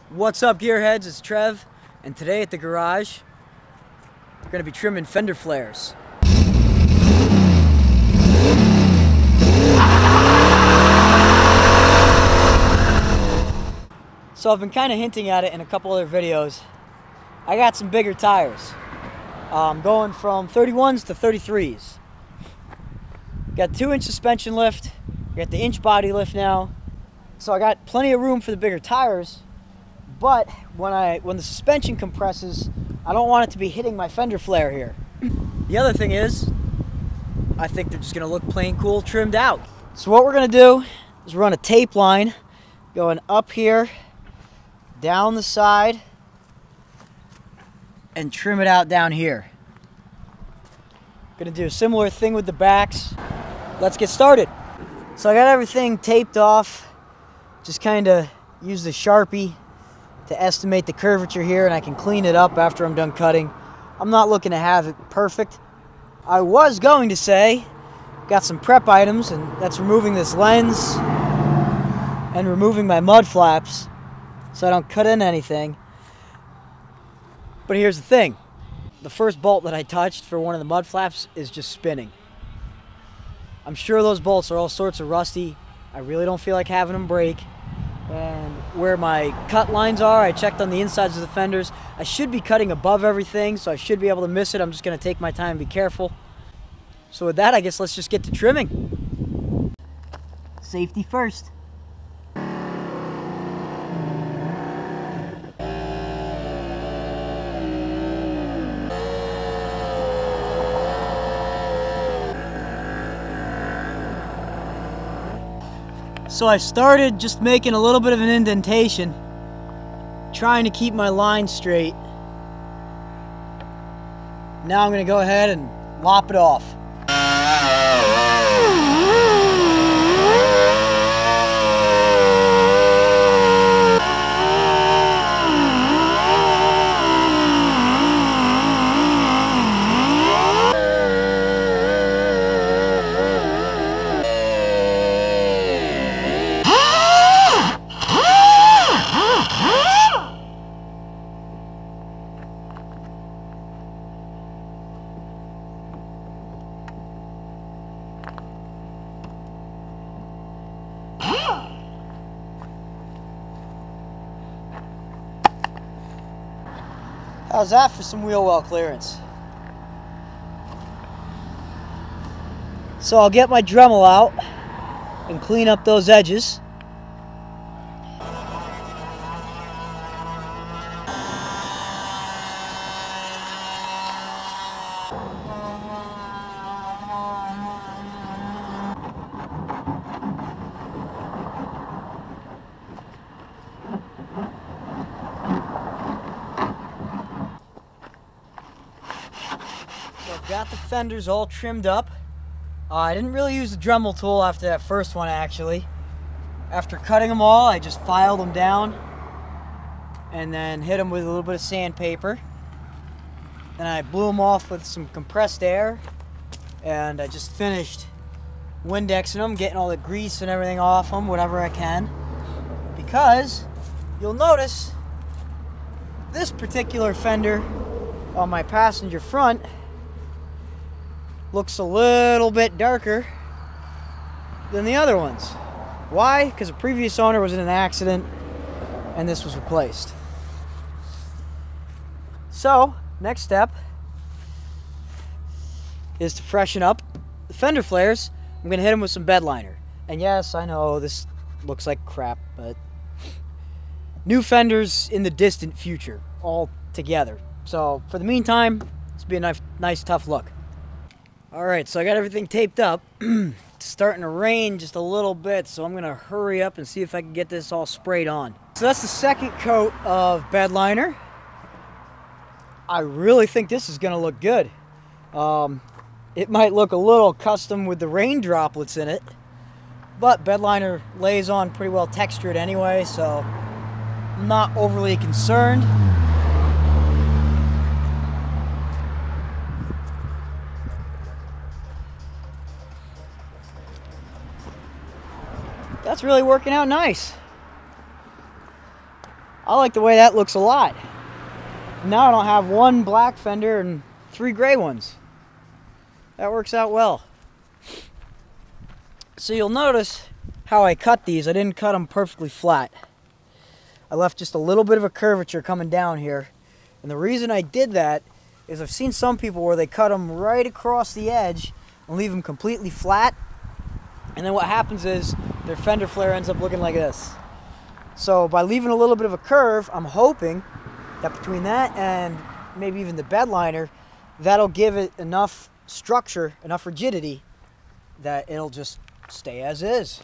What's up, gearheads? It's Trev, and today at the garage we're going to be trimming fender flares. So I've been kind of hinting at it in a couple other videos. I got some bigger tires, going from 31s to 33s. Got 2-inch suspension lift, got the inch body lift now, so I got plenty of room for the bigger tires. But when the suspension compresses, I don't want it to be hitting my fender flare here. The other thing is, I think they're just gonna look plain cool trimmed out. So what we're gonna do is run a tape line going up here, down the side, and trim it out down here. Gonna do a similar thing with the backs. Let's get started. So I got everything taped off. Just kind of use the Sharpie to estimate the curvature here, and I can clean it up after I'm done cutting. I'm not looking to have it perfect. I was going to say, got some prep items, and that's removing this lens and removing my mud flaps so I don't cut in anything. But here's the thing. The first bolt that I touched for one of the mud flaps is just spinning. I'm sure those bolts are all sorts of rusty. I really don't feel like having them break. And where my cut lines are, I checked on the insides of the fenders. I should be cutting above everything, so I should be able to miss it. I'm just going to take my time and be careful. So with that, I guess let's just get to trimming. Safety first. So I started just making a little bit of an indentation, trying to keep my line straight. Now I'm going to go ahead and lop it off. How's that for some wheel well clearance? So I'll get my Dremel out and clean up those edges. Got the fenders all trimmed up. I didn't really use the Dremel tool after that first one, actually. After cutting them all, I just filed them down and then hit them with a little bit of sandpaper. Then I blew them off with some compressed air, and I just finished Windexing them, getting all the grease and everything off them, whatever I can. Because you'll notice this particular fender on my passenger front looks a little bit darker than the other ones. Why? Because the previous owner was in an accident and this was replaced. So, next step is to freshen up the fender flares. I'm going to hit them with some bed liner. And yes, I know this looks like crap, but new fenders in the distant future, all together. So, for the meantime, it's be a nice tough look. Alright, so I got everything taped up. It's starting to rain just a little bit, so I'm going to hurry up and see if I can get this all sprayed on. So that's the second coat of bed liner. I really think this is going to look good. It might look a little custom with the rain droplets in it, but bed liner lays on pretty well textured anyway, so I'm not overly concerned. That's really working out nice. I like the way that looks a lot. Now I don't have one black fender and 3 gray ones. That works out well. So you'll notice how I cut these. I didn't cut them perfectly flat. I left just a little bit of a curvature coming down here. And the reason I did that is I've seen some people where they cut them right across the edge and leave them completely flat. And then what happens is their fender flare ends up looking like this. So by leaving a little bit of a curve, I'm hoping that between that and maybe even the bed liner, that'll give it enough structure, enough rigidity, that it'll just stay as is.